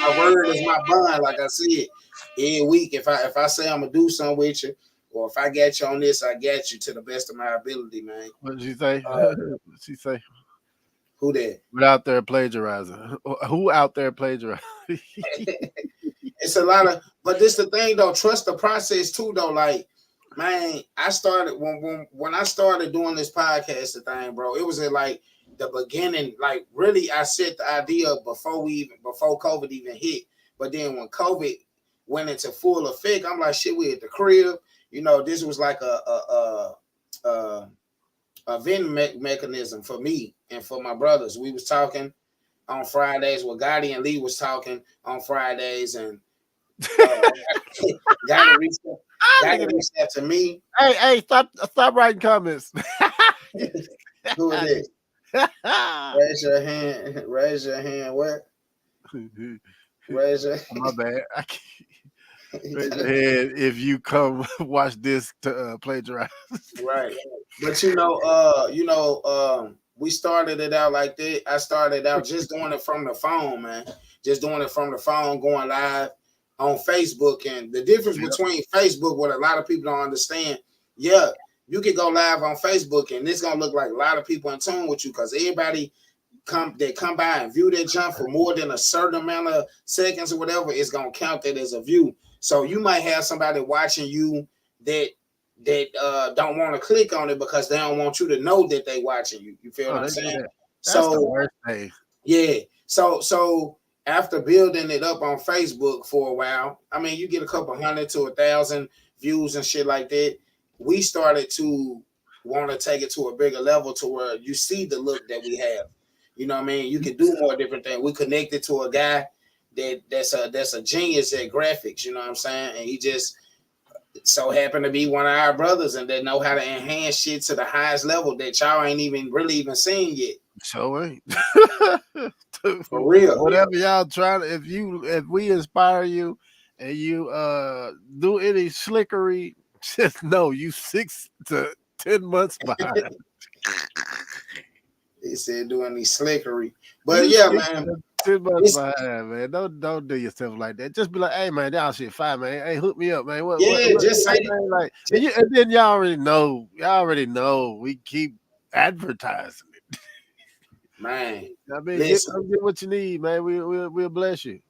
My word is my bond, like I said. Every week, if I say I'm going to do something with you, or if I get you on this, I get you to the best of my ability, man. What did you say? What did she say? Who that? Who out there plagiarizing? Who out there plagiarizing? It's a lot of, but this the thing though. Trust the process too, though. Like, man, I started when I started doing this podcast thing, bro. It was at like the beginning. Like, really, I set the idea before COVID even hit. But then when COVID went into full effect, I'm like, shit, we at the crib. You know, this was like a vent mechanism for me and for my brothers. We was talking on Fridays. Well, Gatti and Lee was talking on Fridays, and Gatti reached out to me. Hey, stop writing comments. Who it is? Raise your hand. Raise your hand. What? Raise your. My bad. I can't. Raise your hand if you come watch this to plagiarize. Right, but we started it out like that. I started out just doing it from the phone, man. Just doing it from the phone, going live on Facebook. And the difference between Facebook, what a lot of people don't understand, you can go live on Facebook, and it's gonna look like a lot of people in tune with you because everybody come by and view that jump for more than a certain amount of seconds or whatever, it's gonna count that as a view. So you might have somebody watching you that don't want to click on it because they don't want you to know that they watching you. You feel what I'm saying? That's the worst thing. Yeah. So after building it up on Facebook for a while, I mean, you get a couple 100 to 1,000 views and shit like that. We started to want to take it to a bigger level to where you see the look that we have. You know what I mean? You can do more different things. We connected to a guy that's a genius at graphics. You know what I'm saying? And he just so happened to be one of our brothers, and they know how to enhance shit to the highest level that y'all ain't even seen yet. So ain't. For real. Whatever y'all trying to, if we inspire you and you do any slickery, just know you 6 to 10 months behind. He said doing any slickery. But yeah, man. 10 months behind, man. Don't do yourself like that. Just be like, hey man, y'all shit fine, man. Hey, hook me up, man. What, just say man, like, and then y'all already know. Y'all already know. We keep advertising it, man. I mean, get what you need, man. We'll bless you.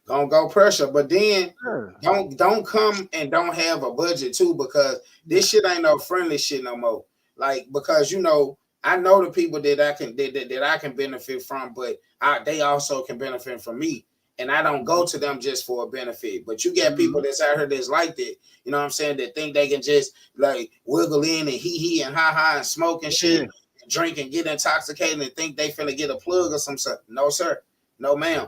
Don't go pressure, but then don't come and don't have a budget too, because this shit ain't no friendly shit no more. Like, because I know the people that I can benefit from, but they also can benefit from me. And I don't go to them just for a benefit. But you get people that's out here that's like that, you know what I'm saying, that think they can just like wiggle in and hee and ha and smoke and shit, and drink and get intoxicated and think they finna get a plug or some stuff. No, sir. No, ma'am.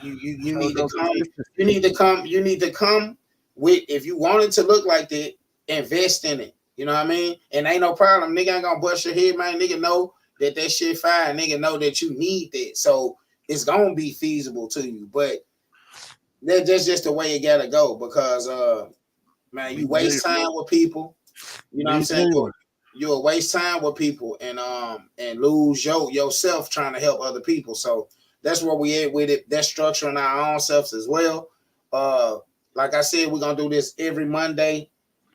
You need to come. You need to come with, if you want it to look like that, invest in it. You know what I mean? And ain't no problem. Nigga ain't gonna bust your head, man. Nigga know that shit fine. Nigga know that you need that. So it's gonna be feasible to you. But that's just the way it gotta go, because man, you waste time with people. You know what I'm saying? You'll waste time with people and lose yourself trying to help other people. So that's where we at with it. That's structuring our own selves as well. Like I said, we're gonna do this every Monday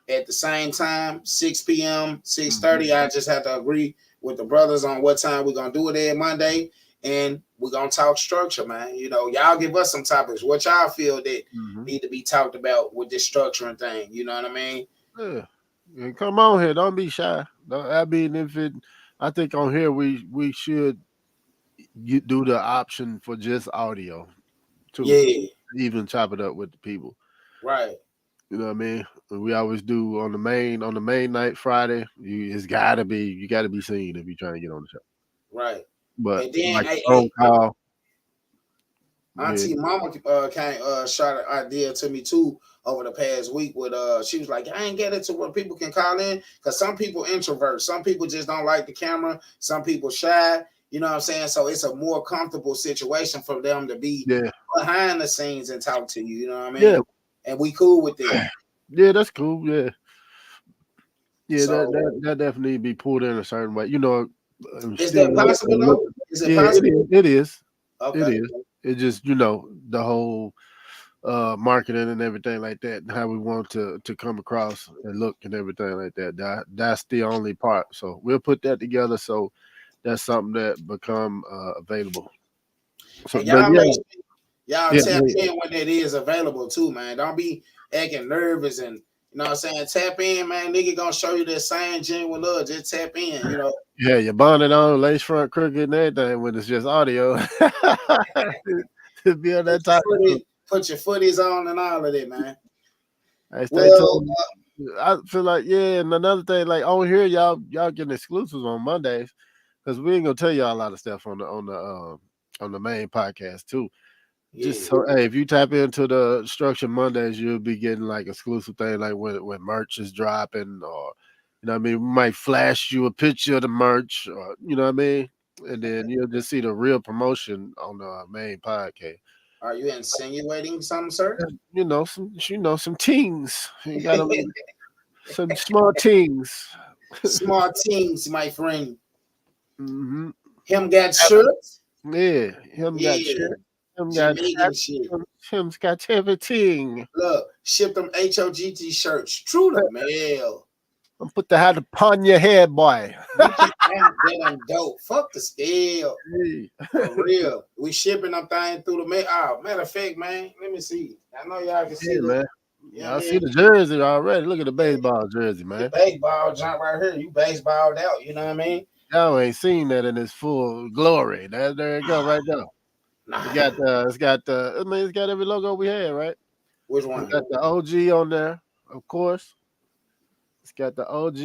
at the same time, 6 p.m., 6:30. I just have to agree with the brothers on what time we're gonna do it every Monday, and we're gonna talk structure, man. You know, y'all give us some topics. What y'all feel that need to be talked about with this structuring thing? You know what I mean? Yeah. Come on here. Don't be shy. I mean, I think on here we should do the option for just audio too. Yeah. Even chop it up with the people. Right. You know what I mean? We always do on the main night Friday. You got to be seen if you're trying to get on the show. Right. But and then, like phone call. Auntie Mama shot an idea to me too over the past week with she was like, I ain't get it to where people can call in, because some people introvert, some people just don't like the camera, some people shy. You know what I'm saying? So it's a more comfortable situation for them to be behind the scenes and talk to you. You know what I mean? Yeah. And we cool with that. Yeah, that's cool. Yeah. Yeah, so, that definitely be pulled in a certain way. You know, is that possible though? Is it possible? It is. Okay. It is. It just, you know, the whole marketing and everything like that, and how we want to come across and look and everything like that. That's the only part. So we'll put that together. So that's something that become available. So y'all tap in when it is available too, man. Don't be acting nervous and, you know what I'm saying, tap in, man. Nigga gonna show you that same genuine love. Just tap in, you know. Yeah, your bonnet on, lace front crooked and everything when it's just audio. To be on that type. Put your footies on and all of that, man. I feel like, and another thing, like on here, y'all getting exclusives on Mondays, because we ain't gonna tell y'all a lot of stuff on the main podcast too. Just so, hey, if you tap into the Structure Mondays, you'll be getting like exclusive thing, like when merch is dropping, or you know what I mean, we might flash you a picture of the merch, or you know what I mean, and then you'll just see the real promotion on the main podcast. Are you insinuating something, sir? You know, some tings. You got some small tings. Small tings, my friend. Mm-hmm. Him got shirts. Yeah, him got shirts. Him's got everything. Look, ship them H.O.G t-shirts. True the mail. And put the hat upon your head, boy. That dope. Fuck the scale. Hey. For real. We shipping them things through the mail. Oh, matter of fact, man. Let me see. I know y'all can see man. Y'all see the jersey already. Look at the baseball jersey, man. The baseball jump right here. You baseballed out. You know what I mean? Y'all ain't seen that in its full glory. There it go, right there. It's got every logo we had, right? Which one? It's got the OG on there, of course. It's got the OG.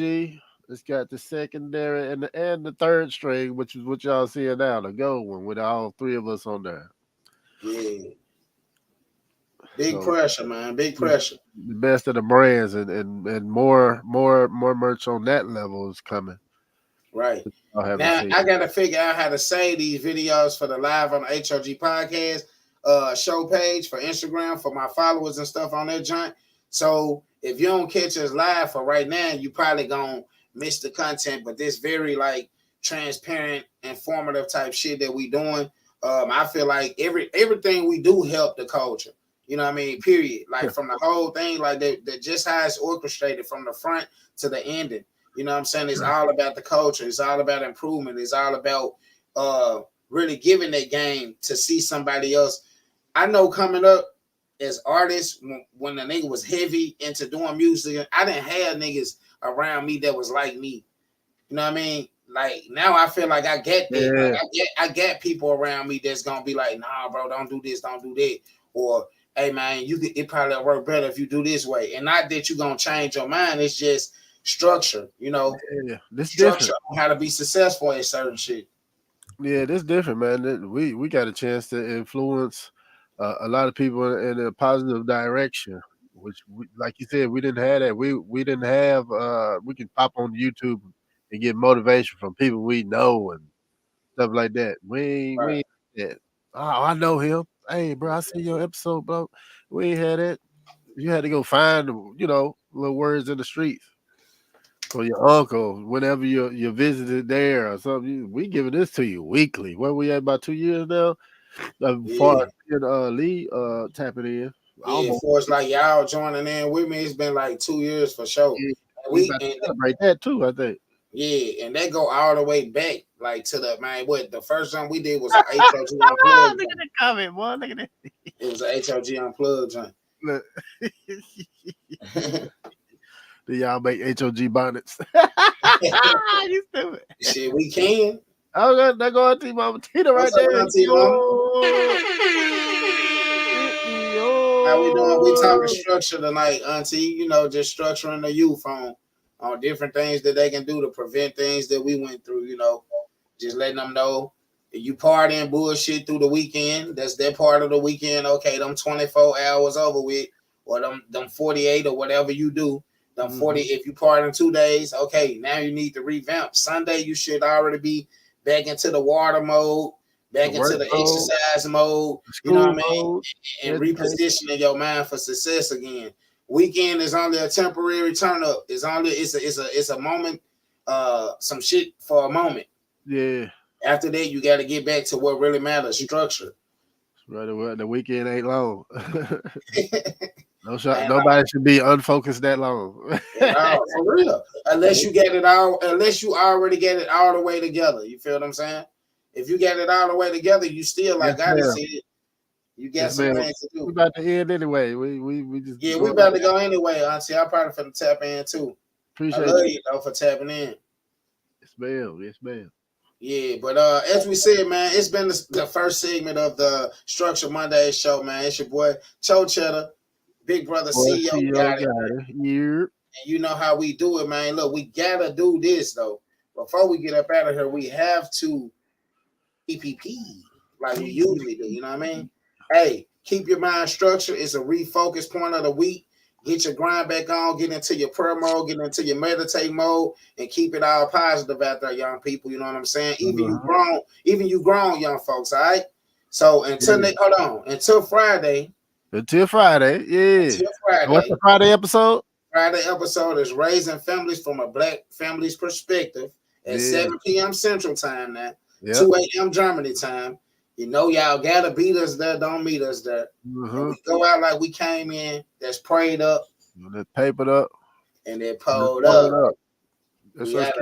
It's got the secondary and the third string, which is what y'all seeing now, the gold one with all three of us on there. Yeah. Big pressure, man. Big pressure. The best of the brands and more merch on that level is coming. Right. Now I gotta figure out how to save these videos for the live on the H.O.G Podcast show page for Instagram for my followers and stuff on that joint. So if you don't catch us live for right now, you probably gonna miss the content. But this very like transparent, informative type shit that we doing. I feel like everything we do help the culture. You know what I mean? Period. Like from the whole thing, like that just how it's orchestrated from the front to the ending. You know what I'm saying? It's all about the culture. It's all about improvement. It's all about really giving that game to see somebody else. I know coming up as artists, when the nigga was heavy into doing music, I didn't have niggas around me that was like me. You know what I mean? like now I feel like I get that. Yeah. Like I get people around me that's gonna be like, nah, bro, don't do this, don't do that. Or hey man, it probably work better if you do this way. And not that you're gonna change your mind, it's just structure, you know. Yeah, this structure different. on how to be successful in certain shit. Yeah, this different, man. We got a chance to influence a lot of people in a positive direction, which, like you said, we didn't have that. We didn't have. We can pop on YouTube and get motivation from people we know and stuff like that. We ain't that. Oh, I know him. Hey, bro, I see your episode, bro. We ain't had that. You had to go find, little words in the streets. Or your uncle, whenever you visited there or something, we giving this to you weekly. Where we at about 2 years now? Far as Lee tapping in. Yeah, for it's like y'all joining in with me, it's been like 2 years for sure. Yeah, we celebrate that too, I think. Yeah, and they go all the way back, like to the man. What the first time we did was an H.O.G Unplugged. Look at the comment, boy. Look at that. It was an H.O.G Unplugged joint. Do y'all make H.O.G bonnets? You stupid. Shit, we can. Oh, there go Auntie Mama Tina right there. Auntie Mama? How we doing? We talking structure tonight, Auntie. You know, just structuring the youth on different things that they can do to prevent things that we went through. You know, just letting them know if you partying bullshit through the weekend, that's their part of the weekend. Okay, them 24 hours over with, or them 48 or whatever you do. Them 40, if you party in 2 days, okay, now you need to revamp. Sunday, you should already be back into the water mode, back into the exercise mode, you know what I mean? And repositioning your mind for success again. Weekend is only a temporary turn up. It's a moment, some shit for a moment. Yeah. After that, you got to get back to what really matters, structure. Right, the weekend ain't long. Nobody should be unfocused that long. No, for real. Unless you already get it all the way together. You feel what I'm saying? If you get it all the way together, you still like Gatti said. You got some things to do. We about to end anyway. We just we about to go anyway, Auntie. I'm probably finna tap in too. Appreciate I love you though for tapping in. Yes, ma'am. Yes, ma'am. Yeah, but as we said, man, it's been the first segment of the Structure Monday show, man. It's your boy Cho Cheddar, Big Brother CEO Gatti. And you know how we do it, man. Look, we gotta do this though. Before we get up out of here, we have to EPP like we usually do. You know what I mean? Hey, keep your mind structured. It's a refocus point of the week. Get your grind back on, get into your prayer mode, get into your meditate mode, and keep it all positive out there, young people. You know what I'm saying? Even you grown young folks, all right? So until Friday. Until Friday, yeah. Until Friday. What's the Friday episode? Friday episode is Raising Families from a Black Family's Perspective at 7 p.m. Central Time now. 2 a.m. Germany time. You know, y'all gotta beat us there, don't meet us there. We go out like we came in, that's prayed up, that's papered up, and then pulled up. That's what's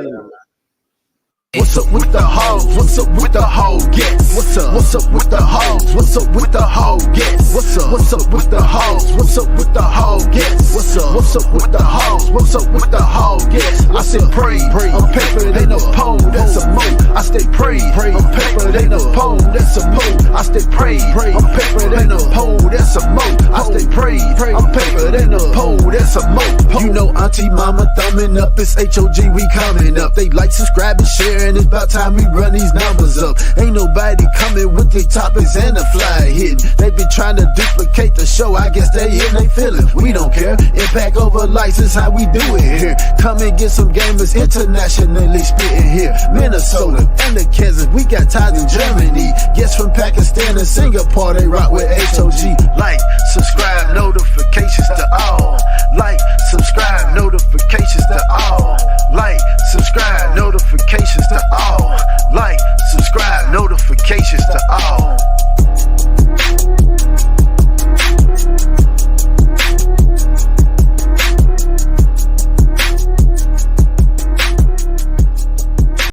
What's up with the hoes? What's up with the hoe guests? What's up with the hoes? What's up with the hoe guests? What's up with the hoes? What's up with the hoe guests? What's up with the hoes? What's up with the hoe guests? I say pray, I'm peppered in a pole, that's a mo. I stay pray, I'm peppered in a pole, that's a mo. I stay pray, I'm peppered in a pole, that's a mo. I stay pray, I'm peppered in a pole, that's a mo. You know Auntie Mama thumbing up, it's H.O.G, we coming up. They like, subscribe, and share. And it's about time we run these numbers up. Ain't nobody coming with the topics and the fly hitting. They been trying to duplicate the show. I guess they in they feeling. We don't care. Impact over likes is how we do it here. Come and get some gamers internationally spitting here. Minnesota and the Kansas. We got ties in Germany. Guests from Pakistan and Singapore. They rock with H.O.G. Like, subscribe, notifications to all. Like, subscribe, notifications to all. Like, subscribe, notifications to all. Like, subscribe, notifications to all.